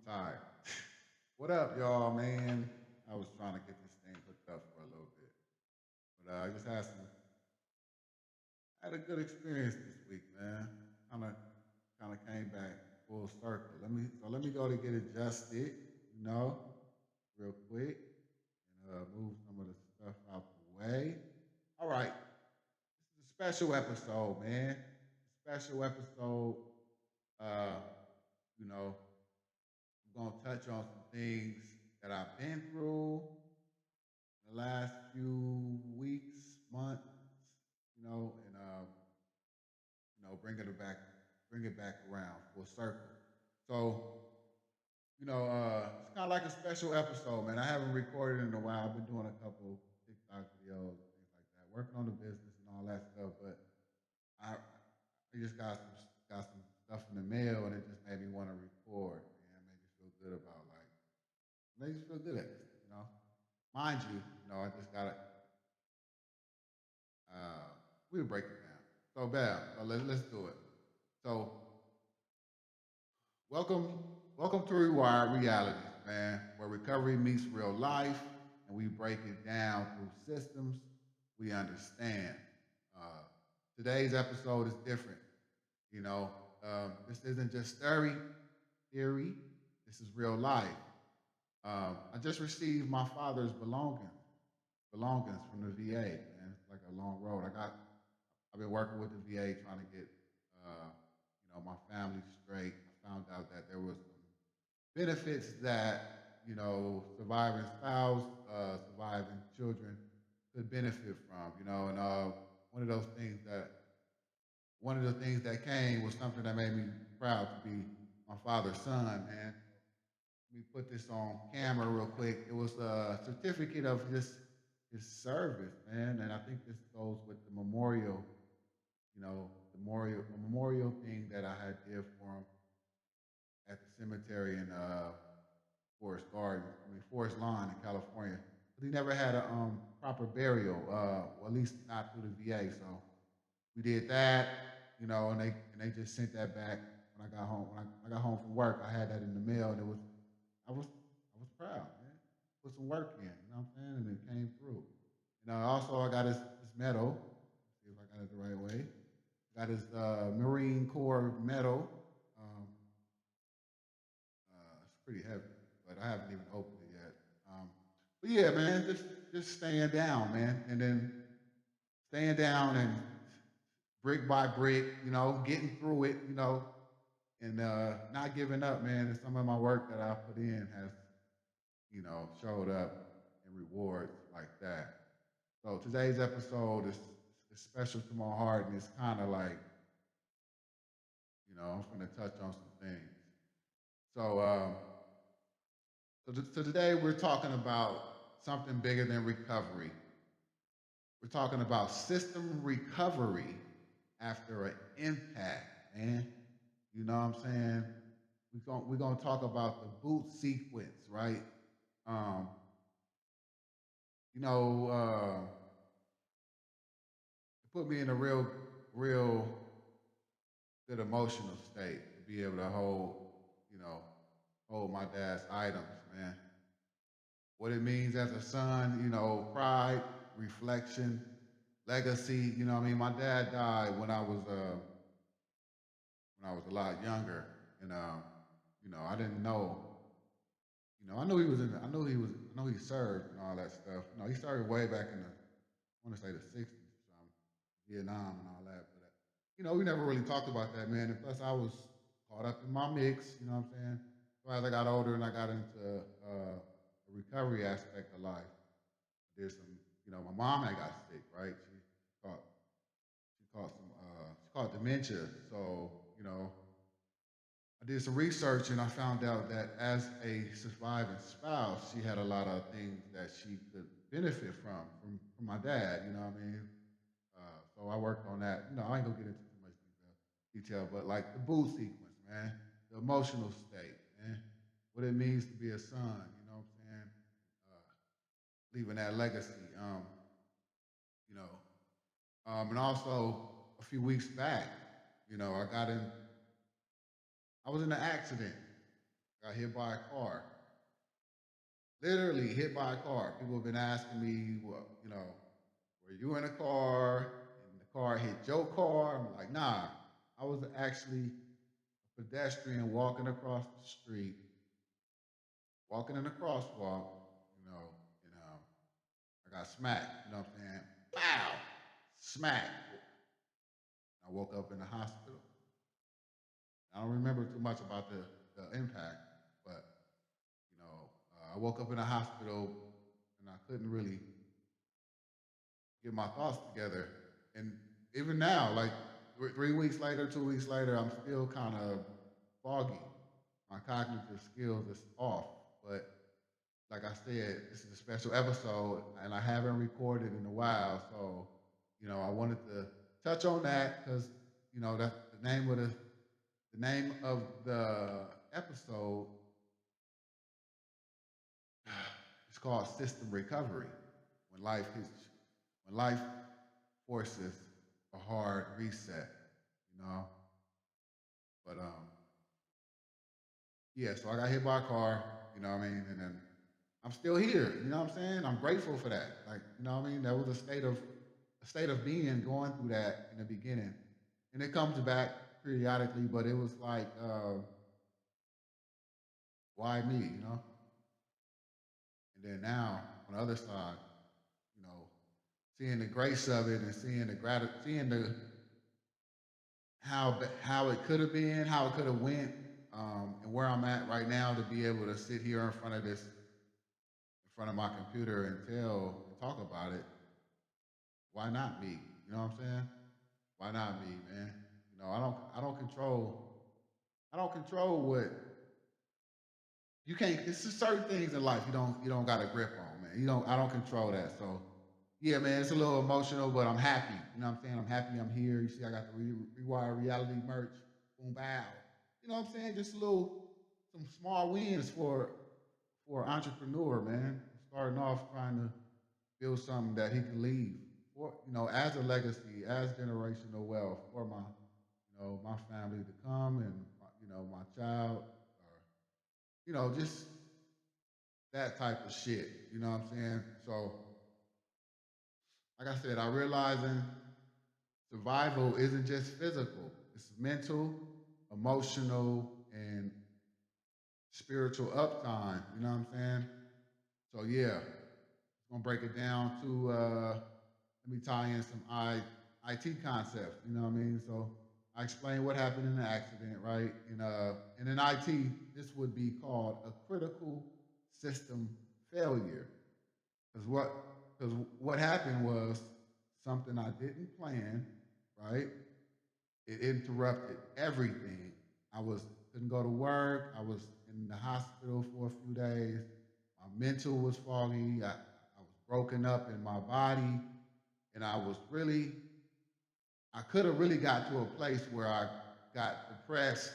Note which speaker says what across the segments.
Speaker 1: Tired. What up, y'all, man? I was trying to get this thing hooked up for a little bit, but I just had a good experience this week, man. Kind of, kind of came back full circle. Let me go to get adjusted, you know, real quick, and move some of the stuff out the way. All right, this is a special episode, man. Special episode. Uh, you know, I'm gonna touch on some things that I've been through the last few weeks, months, and bring it back around full circle. So, it's kind of like a special episode, man. I haven't recorded in a while. I've been doing a couple TikTok videos, things like that, working on the business and all that stuff. But I just got some stuff in the mail, and it just made me want to record. Man, made me feel good about like, made me feel good at this, you know. Mind you, I just got to we'll break it down. So, bam, let's do it. So, welcome, welcome to Rewired Realities, man, where recovery meets real life, and we break it down through systems we understand. Uh, Today's episode is different. You know, this isn't just theory. This is real life. I just received my father's belongings from the VA, man. It's like a long road. I've been working with the VA trying to get, my family straight. I found out that there was some benefits that, surviving spouse, surviving children could benefit from, and one of those things that, one of the things that came was something that made me proud to be my father's son, man. Let me put this on camera real quick. It was a certificate of his service, man, and I think this goes with the memorial, the memorial thing that I had did for him at the cemetery in Forest Lawn in California. But he never had a proper burial, or at least not through the VA. So we did that, and they just sent that back when I got home. When I got home from work, I had that in the mail, and I was proud, man. Put some work in, you know what I'm saying, and it came through. Also I got his medal. See if I got it the right way. Got his Marine Corps medal. Um, it's pretty heavy, but I haven't even opened it yet. But yeah, man, just staying down, man, and then staying down and brick by brick, getting through it, and not giving up, man. And some of my work that I put in has, showed up in rewards like that. So today's episode is special to my heart, and it's kind of like, I'm going to touch on some things. So, so today we're talking about something bigger than recovery. We're talking about system recovery after an impact, man. You know what I'm saying? We're gonna talk about the boot sequence, right? Um, you know, it put me in a real good emotional state to be able to you know, hold my dad's items, man. What it means as a son, pride, reflection, legacy. You know, what I mean, my dad died when I was a lot younger, and I didn't know. I knew he was in. I know he served and all that stuff. He started way back in the, I want to say the '60s or something, Vietnam and all that. But we never really talked about that, man. And plus, I was caught up in my mix. You know what I'm saying? So as I got older and I got into the recovery aspect of life, there's some. My mom had got sick, right? Caught she caught dementia. So I did some research and I found out that as a surviving spouse, she had a lot of things that she could benefit from my dad. You know what I mean? So I worked on that. I ain't gonna get into too much detail, but like the boo sequence, man, the emotional state, man, what it means to be a son. You know what I'm saying? Leaving that legacy. You know, and also a few weeks back, I was in an accident. got hit by a car. Literally hit by a car. People have been asking me, well, were you in a car and the car hit your car? I'm like, nah, I was actually a pedestrian walking across the street, walking in a crosswalk, and I got smacked, you know what I'm saying? Pow! Smack. I woke up in the hospital. I don't remember too much about the impact, but I woke up in a hospital and I couldn't really get my thoughts together. And even now, like 3 weeks later, 2 weeks later, I'm still kind of foggy. My cognitive skills is off. But like I said, this is a special episode, and I haven't recorded in a while. So, I wanted to touch on that because that's the name of the episode is called System Recovery. When life hits, when life forces a hard reset, you know. But yeah, so I got hit by a car, you know what I mean, and then I'm still here, you know what I'm saying? I'm grateful for that. Like, you know what I mean? That was a state of being going through that in the beginning. And it comes back periodically, but it was like, why me, you know? And then now on the other side, you know, seeing the grace of it and seeing the seeing the how it could have been, how it could have went, and where I'm at right now to be able to sit here in front of my computer and talk about it. Why not me? You know what I'm saying? Why not me, man? I don't control what you can't. It's just certain things in life you don't got a grip on, man. I don't control that. So yeah, man, it's a little emotional, but I'm happy. You know what I'm saying? I'm happy I'm here. You see, I got the Rewire Reality merch. Boom, bow. You know what I'm saying? Just some small wins for an entrepreneur, man. Starting off trying to build something that he can leave for, as a legacy, as generational wealth for my family to come and my child, or just that type of shit. You know what I'm saying? So, like I said, I realizing survival isn't just physical; it's mental, emotional, and spiritual uptime. You know what I'm saying? So yeah, it's gonna break it down to let me tie in some IT concepts. You know what I mean? So I explained what happened in the accident, right? And in IT, this would be called a critical system failure. Because what happened was something I didn't plan, right? It interrupted everything. I was couldn't go to work. I was in the hospital for a few days. My mental was foggy. I was broken up in my body, and I could have really got to a place where I got depressed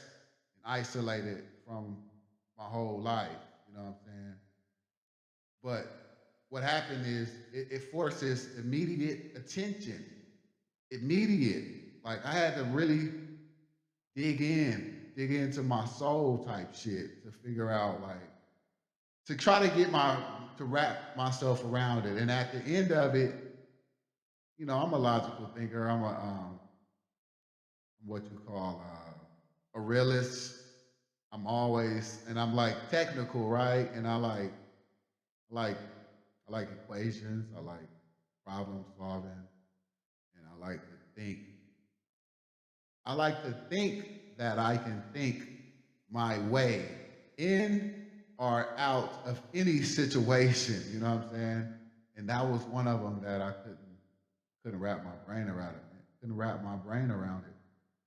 Speaker 1: and isolated from my whole life. You know what I'm saying? But what happened is it forces immediate attention. Immediate. Like I had to really dig into my soul type shit to figure out like to try to to wrap myself around it. And at the end of it, I'm a logical thinker. I'm what you call a realist. And I'm like technical, right? And like I like equations. I like problem solving, and I like to think that I can think my way in or out of any situation. You know what I'm saying? And that was one of them that I couldn't wrap my brain around it. Man. Couldn't wrap my brain around it.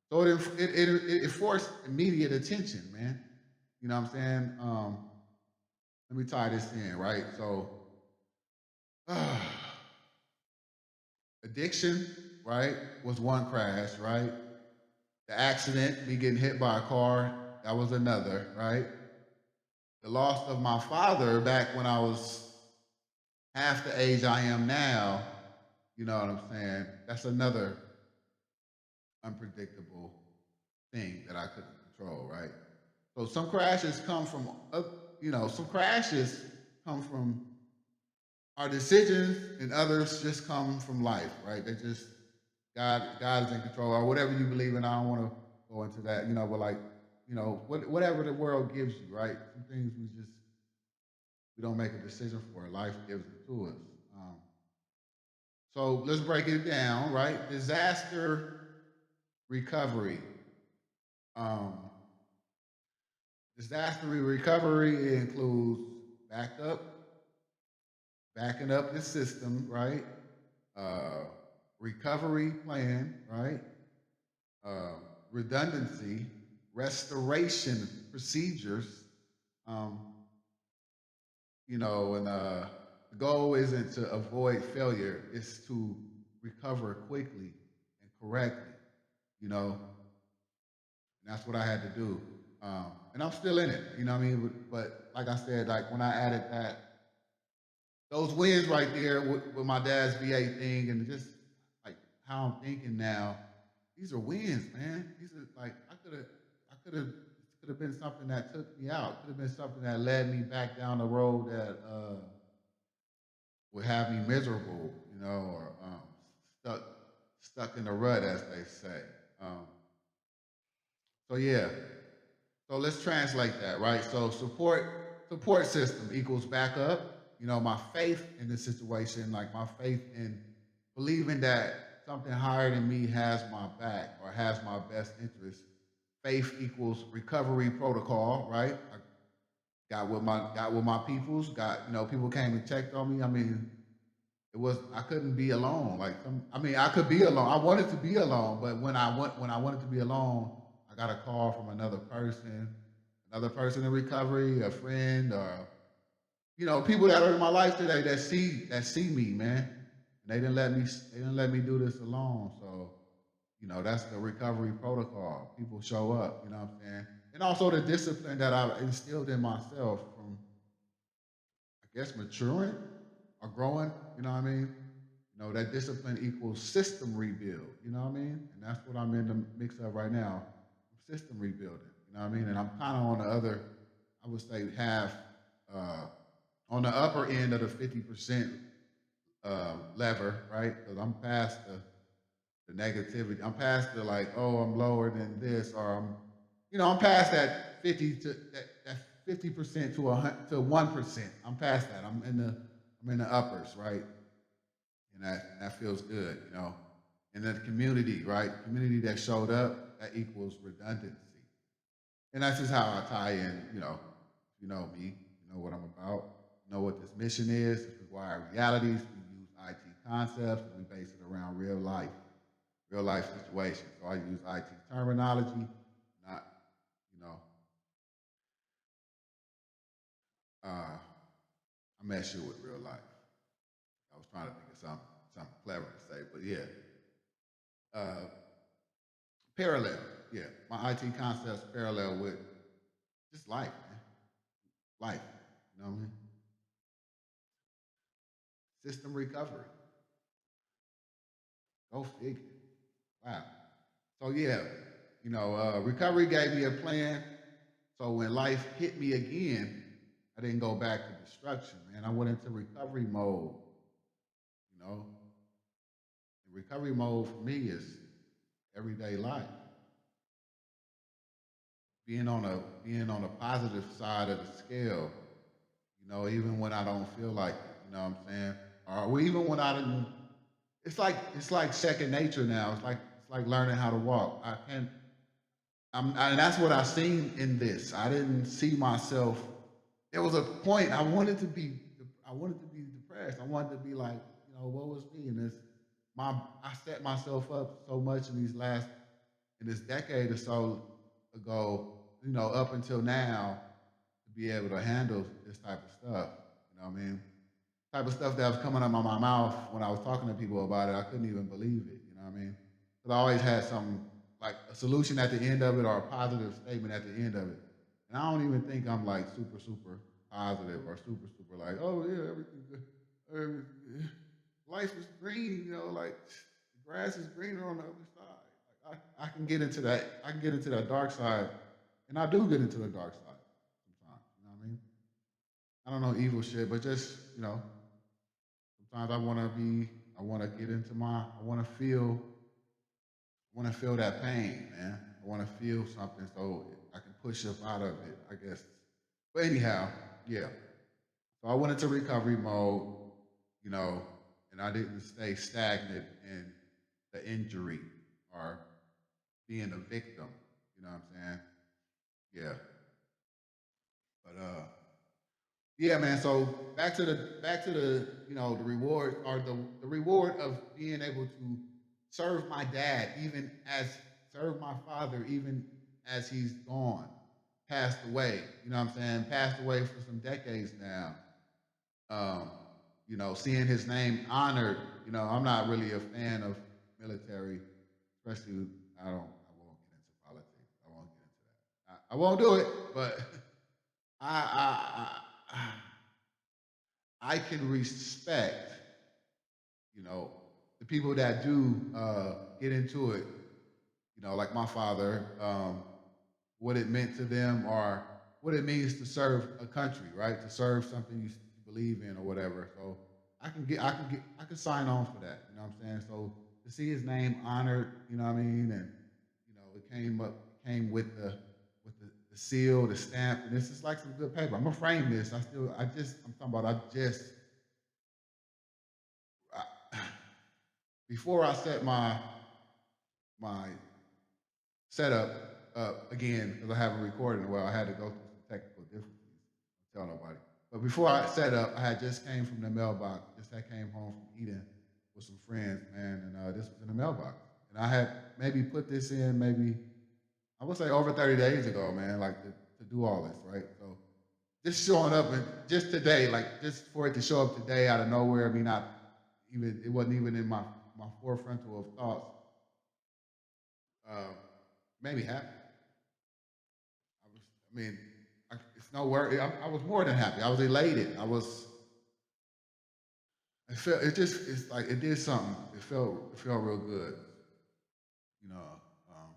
Speaker 1: So it forced immediate attention, man. You know what I'm saying? Let me tie this in, right? So addiction, right, was one crash, right? The accident, me getting hit by a car, that was another, right? The loss of my father back when I was half the age I am now, you know what I'm saying? That's another unpredictable thing that I couldn't control, right? So some crashes come from, some crashes come from our decisions, and others just come from life, right? They just God is in control, or whatever you believe in. I don't want to go into that, but like, whatever the world gives you, right? Some things we don't make a decision for. Life gives it to us. Um, so let's break it down, right? Disaster recovery. Um, Disaster recovery includes backup, backing up the system, right? Uh, Recovery plan, right? Uh, Redundancy, restoration procedures. Um, and the goal isn't to avoid failure; it's to recover quickly and correctly. You know, and that's what I had to do. And I'm still in it. You know what I mean? But like I said, like when I added those wins right there with my dad's VA thing, and just like how I'm thinking now, these are wins, man. These are like I could have been something that took me out. Could have been something that led me back down the road that would have me miserable, or stuck stuck in a rut, as they say. Um, so yeah, so let's translate that, right? So support system equals backup. My faith in the situation, like my faith in believing that something higher than me has my back or has my best interest. Faith equals recovery protocol, right? I got with my peoples, people came and checked on me. I mean, I couldn't be alone. I could be alone. I wanted to be alone, but when I wanted to be alone, I got a call from another person in recovery, a friend, or people that are in my life today that see me, man. And they didn't let me do this alone. So, that's the recovery protocol. People show up, you know what I'm saying? And also the discipline that I instilled in myself from, I guess, maturing or growing, you know what I mean? That discipline equals system rebuild, you know what I mean? And that's what I'm in the mix of right now. System rebuilding, you know what I mean? And I'm kind of on the other, I would say, half, uh, on the upper end of the 50% lever, right? Because I'm past the negativity. I'm past the like, oh, I'm lower than this, or I'm past that 50% to 1%. I'm past that. I'm in the uppers, right? And that feels good, And then the community, right? Community that showed up, that equals redundancy. And that's just how I tie in, you know me, you know what I'm about, you know what this mission is. This is why our realities, we use IT concepts, and we base it around real life situations. So I use IT terminology, not, you know, I mess you with real life. I was trying to think of something clever to say, but yeah. Uh, Parallel, yeah. My IT concepts parallel with just life, man. Life, you know what I mean? System recovery. Go figure. Wow. So yeah, recovery gave me a plan. So when life hit me again, I didn't go back to destruction, man. I went into recovery mode. You know, and recovery mode for me is everyday life. Being on a positive side of the scale. Even when I don't feel like it. You know what I'm saying? Or even when I didn't. It's like second nature now. It's like learning how to walk. I can't. And that's what I seen in this. I didn't see myself. There was a point I wanted to be depressed. I wanted to be like, what was me? And I set myself up so much in this decade or so ago, up until now, to be able to handle this type of stuff. You know what I mean? Type of stuff that was coming out of my mouth when I was talking to people about it. I couldn't even believe it. You know what I mean? Because I always had some like a solution at the end of it or a positive statement at the end of it. And I don't even think I'm like super super positive or super super like, oh yeah, everything good. Everything, life is green. Like the grass is greener on the other side. Like I can get into that. I can get into that dark side And I do get into the dark side sometimes. You know what I mean? I don't know evil shit, but just sometimes I want to get into I want to feel that pain, man. I want to feel something so I can push up out of it, I guess. But anyhow, yeah. So I went into recovery mode, you know, and I didn't stay stagnant in the injury or being a victim. You know what I'm saying? Yeah. But yeah, man. So back to the the reward or the reward of being able to serve my dad, even as serve my father, even as he's gone, passed away. You know what I'm saying? Passed away for some decades now. Um, seeing his name honored. I'm not really a fan of military, especially I won't get into politics. I won't get into that. I won't do it, but I I can respect, you know, the people that do get into it, like my father, what it meant to them or what it means to serve a country, right? To serve something you believe in or whatever. So I can sign on for that. You know what I'm saying? So to see his name honored, you know what I mean, and it came with the seal, the stamp, and this is like some good paper. I'm gonna frame this. I'm talking about. I, before I set my setup up again because I haven't recorded in a while. I had to go through some technical difficulties. Don't tell nobody. But before I set up, I had just came from the mailbox. Just had came home from Eden with some friends, man, and this was in the mailbox. And I had maybe put this in maybe I would say over 30 days ago, man, like to do all this, right? So just showing up and just today, like just for it to show up today out of nowhere, I mean, not even it wasn't even in my forefrontal of thoughts. Uh, made me happy. I mean, it's no worry. I was more than happy. I was elated. It's like it did something. It felt real good. You know, um,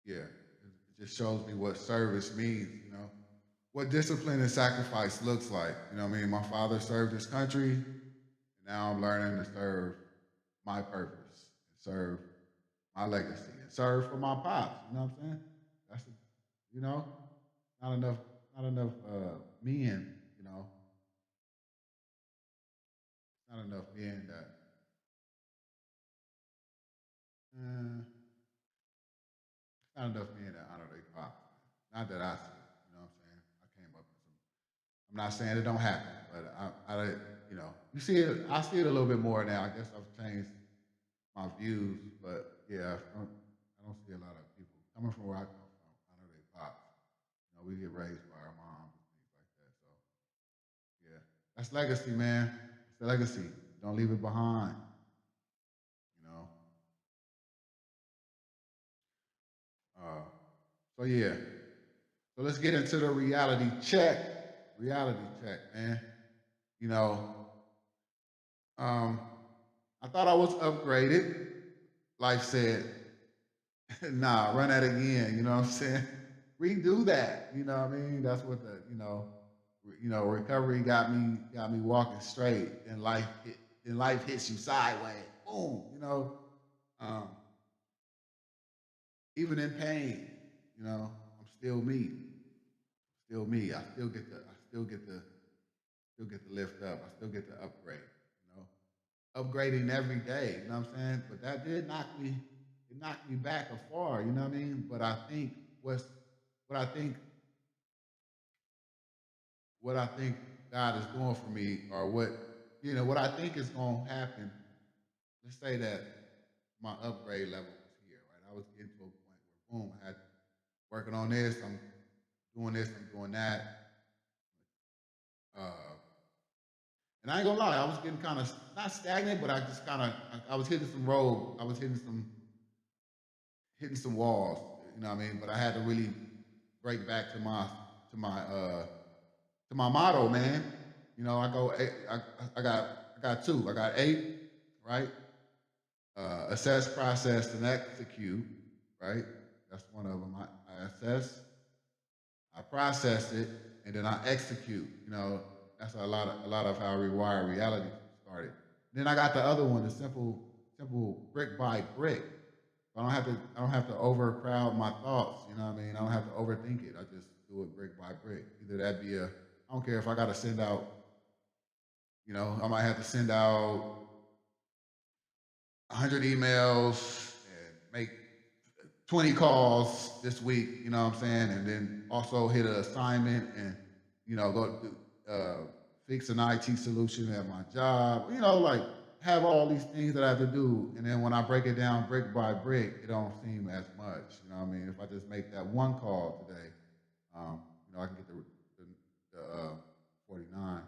Speaker 1: yeah. It just shows me what service means. What discipline and sacrifice looks like. You know what I mean? My father served his country, and now I'm learning to serve my purpose, and serve my legacy, and serve for my pops. You know what I'm saying? That's the, you know, not enough, not enough men. You know, not enough men that. Not enough men that honor their pops. Not that I see it. You know what I'm saying? I came up with some. I'm not saying it don't happen, but you see it. I see it a little bit more now. I guess I've changed my views, but yeah, I don't see a lot of people coming from where I come from. Honor their pops. We get raised by our moms and things like that. So yeah, that's legacy, man. It's a legacy. Don't leave it behind. You know. Uh, so yeah. So let's get into the reality check. Reality check, man. You know, um, I thought I was upgraded. Life said, nah, run that again. You know what I'm saying? Redo that. You know what I mean? That's what recovery got me walking straight. And life hits you sideways. Boom. Um, even in pain, I'm still me. Still me. Still get to lift up. I still get to upgrade. Upgrading every day. You know what I'm saying? But that did it knocked me back afar. You know what I mean? But I think what I think, what I think God is doing for me, or what I think is going to happen. Let's say that my upgrade level was here, right? I was getting to a point where, boom, I had working on this. I'm doing this. I'm doing that. Uh, And I ain't gonna lie, I was getting kind of not stagnant, but I just kind of I was hitting some road. I was hitting some walls. You know what I mean? But I had to really break back to my uh to my motto, man. I go eight, I got two. I got eight, right? Assess, process, and execute, right? That's one of them. I assess, I process it, and then I execute. That's a lot of how Rewire Reality started. Then I got the other one, the simple brick by brick. I don't have to overcrowd my thoughts. You know what I mean? I don't have to overthink it. I just do it brick by brick. Either that be I don't care if I got to send out. I might have to send out 100 emails and make 20 calls this week, you know what I'm saying? And then also hit an assignment and, go fix an IT solution at my job, like have all these things that I have to do. And then when I break it down brick by brick, it don't seem as much, you know what I mean? If I just make that one call today, I can get the 49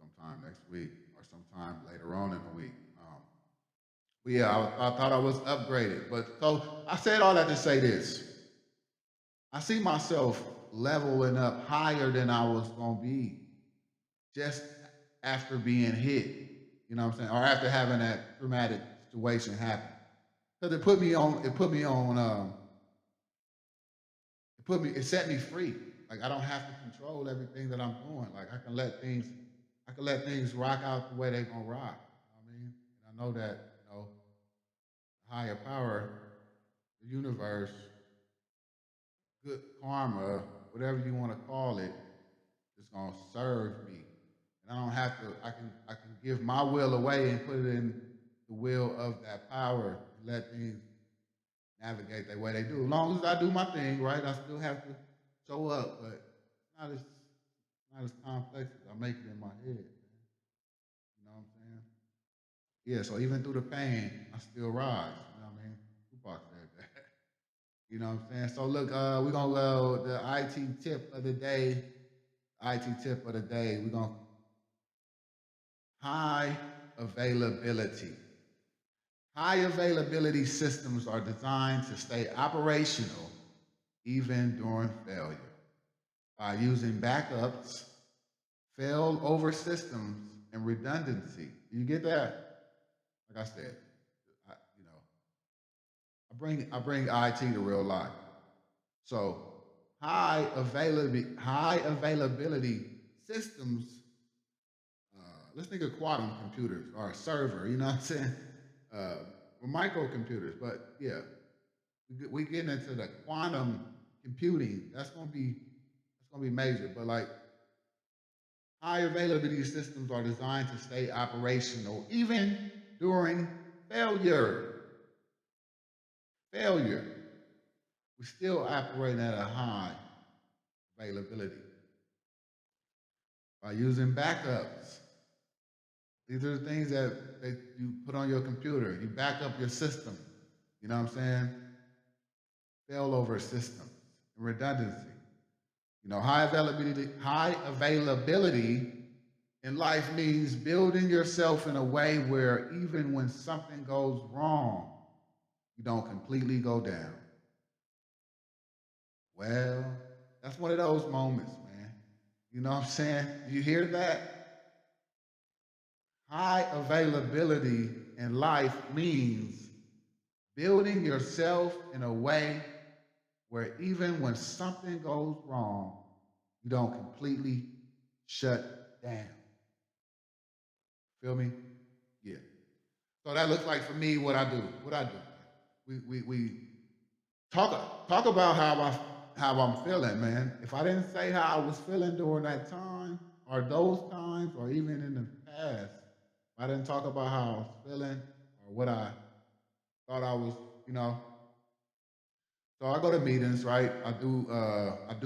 Speaker 1: sometime next week or sometime later on in the week. But yeah, I thought I was upgraded. But so I said all that to say this. I see myself leveling up higher than I was gonna be just after being hit. You know what I'm saying? Or after having that traumatic situation happen. Because it set me free. Like I don't have to control everything that I'm doing. Like I can let things rock out the way they're gonna rock. You know what I mean? And I know that, higher power, the universe, good karma, whatever you want to call it, is gonna serve me. And I don't have to, I can give my will away and put it in the will of that power and let things navigate the way they do. As long as I do my thing, right, I still have to show up, but it's not as complex as I make it in my head, man. You know what I'm saying? Yeah, so even through the pain, I still rise. You know what I mean? Tupac said that. You know what I'm saying? So look, we're gonna go the IT tip of the day. IT tip of the day. We're gonna high availability. High availability systems are designed to stay operational even during failure by using backups, fail over systems, and redundancy. You get that? Like I said, I, you know, I bring IT to real life. So high availability systems. Let's think of quantum computers or a server. You know what I'm saying? Uh, or microcomputers. But yeah, we getting into the quantum computing. That's gonna be major. But like high availability systems are designed to stay operational even during failure. Failure. We still operating at a high availability by using backups. These are the things that you put on your computer. You back up your system. You know what I'm saying? Failover systems and redundancy. High availability in life means building yourself in a way where even when something goes wrong, you don't completely go down. Well, that's one of those moments, man. You know what I'm saying? You hear that? High availability in life means building yourself in a way where even when something goes wrong, you don't completely shut down. Feel me? Yeah. So that looks like for me what I do. What I do. We talk about how I'm feeling, man. If I didn't say how I was feeling during that time, or those times, or even in the past, if I didn't talk about how I was feeling or what I thought I was, you know. So I go to meetings, right? I do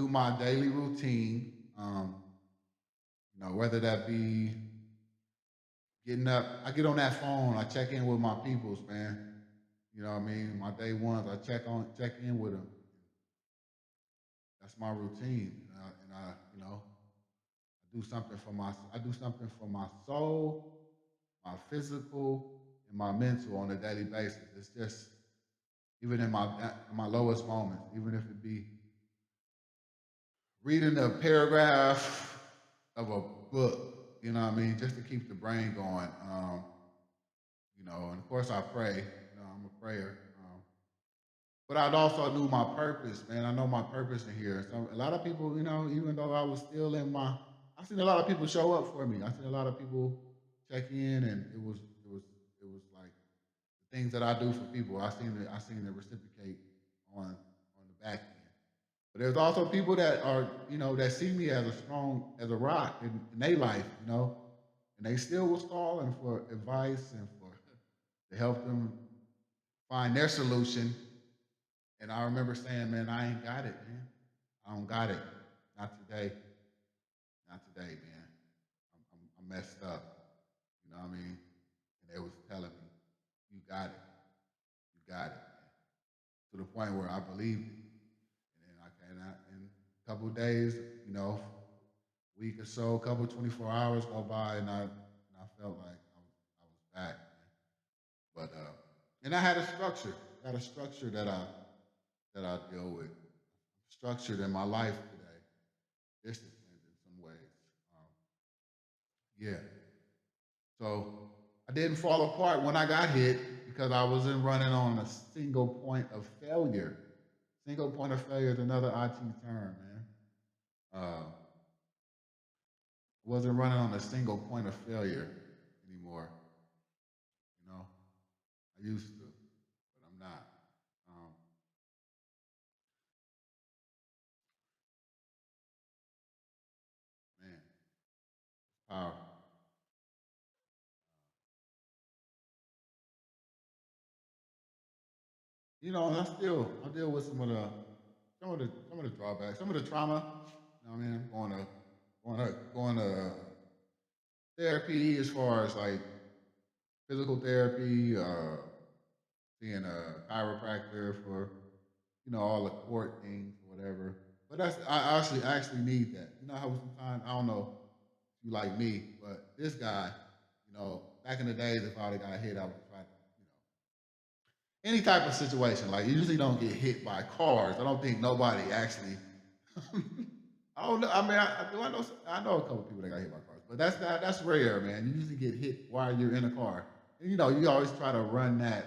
Speaker 1: my daily routine. Whether that be getting up, I get on that phone, I check in with my peoples, man. You know what I mean? My day ones, I check in with them. That's my routine, I do something for my soul, my physical, and my mental on a daily basis. It's just even in my lowest moments, even if it be reading a paragraph of a book, you know what I mean, just to keep the brain going. And of course I pray. I'm a prayer. but I also knew my purpose, man. I know my purpose in here. So a lot of people, even though I was still I seen a lot of people show up for me. I seen a lot of people check in, and it was like the things that I do for people. I seen it reciprocate on the back end. But there's also people that are, that see me as as a rock in their life, and they still was calling for advice and for to help them find their solution. And I remember saying, man, I ain't got it, man. I don't got it. Not today. Not today, man. I'm messed up. You know what I mean? And they was telling me, you got it. You got it, man. To the point where I believed it. And then in a couple of days, week or so, a couple 24 hours go by, and I felt like I was back, man. But and I had a structure. I had a structure that I deal with. Structured in my life today, disciplined in some ways. Um, yeah. So I didn't fall apart when I got hit because I wasn't running on a single point of failure. Single point of failure is another IT term, man. Uh, wasn't running on a single point of failure anymore. You know, I used to, but I'm not. Um, man, powerful. And I deal with some of the drawbacks, some of the trauma. You know what I mean? Going to therapy as far as like physical therapy, seeing a chiropractor for all the court things or whatever. But I actually need that. You know how sometimes I don't know if you like me, but this guy, back in the days, if I would have got hit, I would try to, any type of situation. Like you usually don't get hit by cars. I don't think nobody actually. I don't know. I mean, I know a couple people that got hit by cars, but that's rare, man. You usually get hit while you're in a car. And, you always try to run that.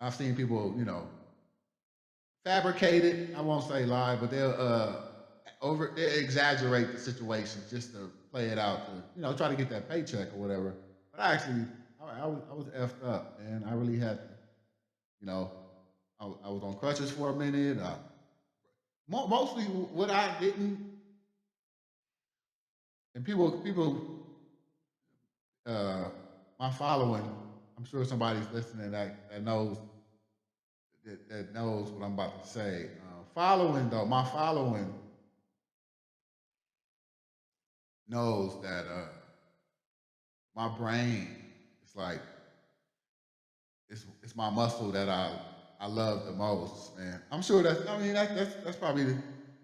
Speaker 1: I've seen people, fabricate it. I won't say lie, but they exaggerate the situation just to play it out to try to get that paycheck or whatever. But I was effed up, and I really had to, you know I was on crutches for a minute. Mostly what I didn't, and people uh, my following. I'm sure somebody's listening that knows what I'm about to say. My following knows that my brain is like it's my muscle that I love the most, man. I'm sure that's probably the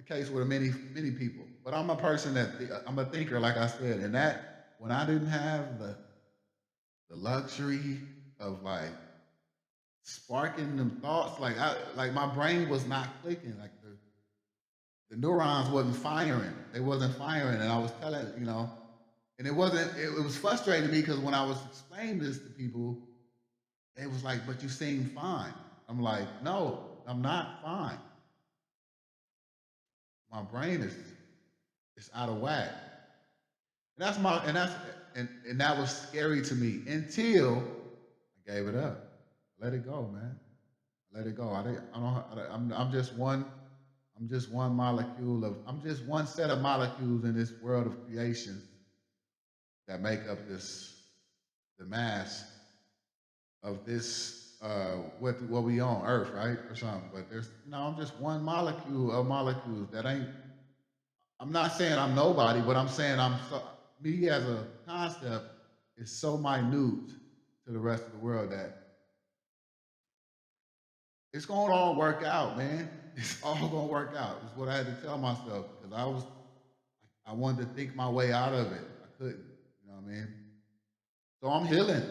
Speaker 1: case with many people. But I'm a person I'm a thinker, like I said, and that when I didn't have the luxury of like sparking them thoughts, like my brain was not clicking, like the neurons wasn't firing. They wasn't firing, and I was telling and it wasn't. It was frustrating me because when I was explaining this to people, they was like, "But you seem fine." I'm like, "No, I'm not fine. My brain is out of whack." And that was scary to me until I gave it up. Let it go, man. Let it go. I don't. I'm just one set of molecules in this world of creation that make up the mass of this what we on Earth, right, or something. But I'm just one molecule of molecules that ain't. I'm not saying I'm nobody, but I'm saying me as a concept is so minute to the rest of the world that it's gonna all work out, man. It's all gonna work out. It's what I had to tell myself because I wanted to think my way out of it. I couldn't. You know what I mean? So I'm healing,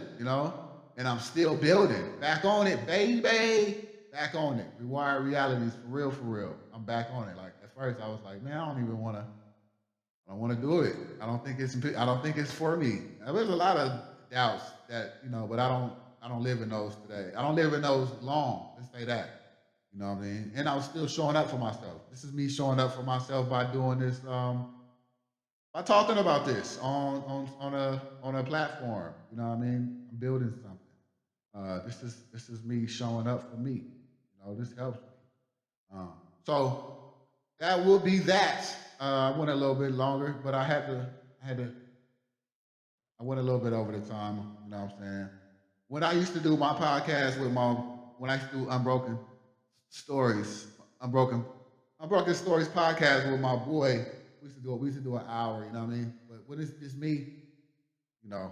Speaker 1: and I'm still building. Back on it, baby. Back on it. Rewired realities for real, for real. I'm back on it. Like at first I was like, man, I don't even wanna I don't want to do it. I don't think it's for me. Now, there's a lot of doubts that, but I don't live in those today. I don't live in those long. Let's say that. You know what I mean? And I was still showing up for myself. This is me showing up for myself by doing this, by talking about this on a platform. You know what I mean? I'm building something. This is me showing up for me. You know, this helps me. Um, so that will be that. I went a little bit longer, but I went a little bit over the time. You know what I'm saying? When I used to do my podcast with my, when I used to do Stories, Unbroken, Unbroken Stories podcast with my boy, we used to do an hour. You know what I mean? But when it's just me, you know,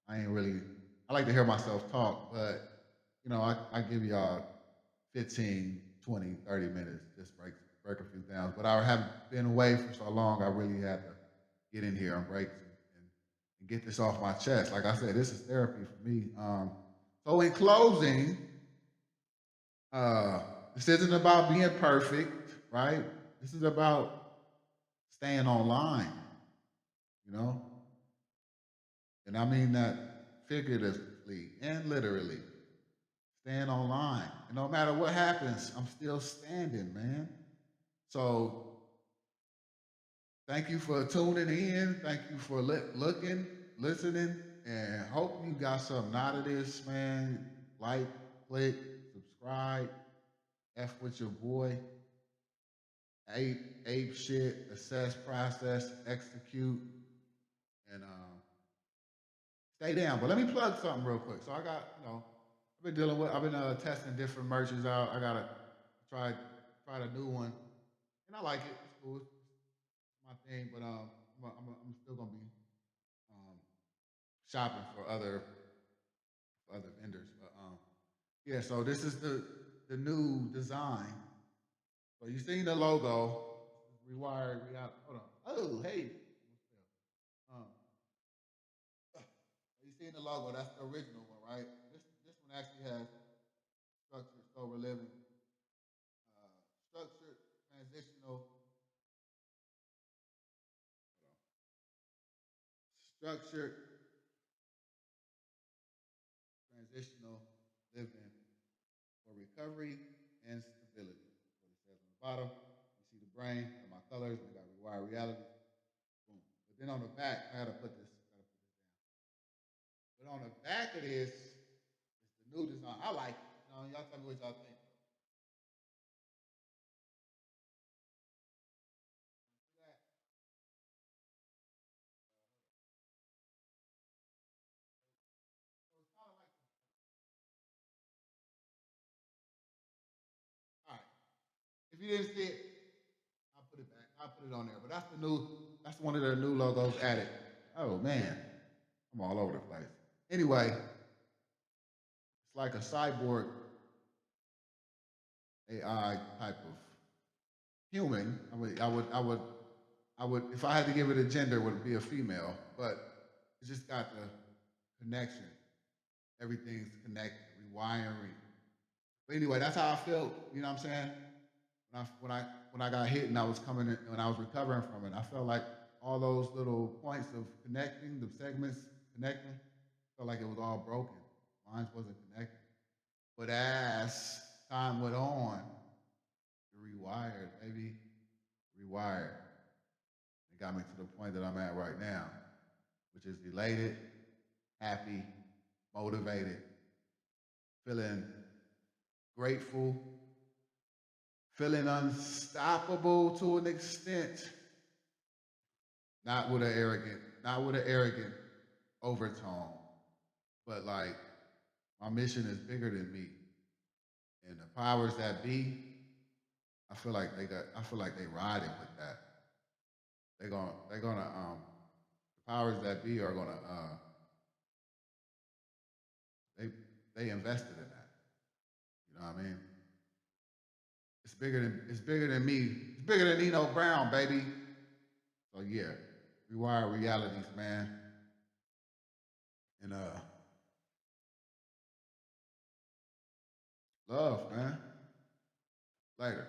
Speaker 1: I ain't really. I like to hear myself talk, but you know, I give y'all 15, 20, 30 minutes, just break a few downs. But I have been away for so long, I really had to get in here and break and get this off my chest. Like I said, this is therapy for me. So in closing, uh, this isn't about being perfect, right? This is about staying online, you know? And I mean that figuratively and literally. Staying online. And no matter what happens, I'm still standing, man. So thank you for tuning in. Thank you for looking, listening, and hope you got something out of this, man. Like, click, subscribe, F with your boy. Ape shit, assess, process, execute, and stay down. But let me plug something real quick. So I got, I've been testing different merches out. I gotta try try a new one, and I like it. It's cool. It's my thing, but I'm still gonna be um, shopping for other vendors. But yeah. So this is the new design. So you seen the logo, rewired. Hold on. Oh, hey. Um, you seen the logo? That's the original one, right? This one actually has structured sober living, structured transitional, structured transitional living for recovery and stability. That's what it says on the bottom. You see the brain and my colors, and I got rewired reality. Boom. But then on the back, I gotta put this down. But on the back of this, it's the new design. I like it. You know, y'all tell me what y'all think. All right. If you didn't see it, I'll put it back. I'll put it on there. But that's one of their new logos added. Oh man, I'm all over the place. Anyway, it's like a cyborg AI type of human. If I had to give it a gender, it would be a female. But it's just got the connection. Everything's connected, rewiring. But anyway, that's how I felt. You know what I'm saying? When I got hit and I was coming in, when I was recovering from it, I felt like all those little points of connecting, the segments connecting, felt like it was all broken. Mine wasn't connected. But as time went on, it rewired, baby, rewired. It got me to the point that I'm at right now, which is elated, happy, motivated, feeling grateful, feeling unstoppable to an extent, not with an arrogant overtone, but like my mission is bigger than me. And the powers that be, I feel like they riding with that. They're gonna the powers that be are gonna they they invested in that. You know what I mean? It's bigger than me. It's bigger than Nino Brown, baby. So yeah, rewire realities, man. And love, man. Later.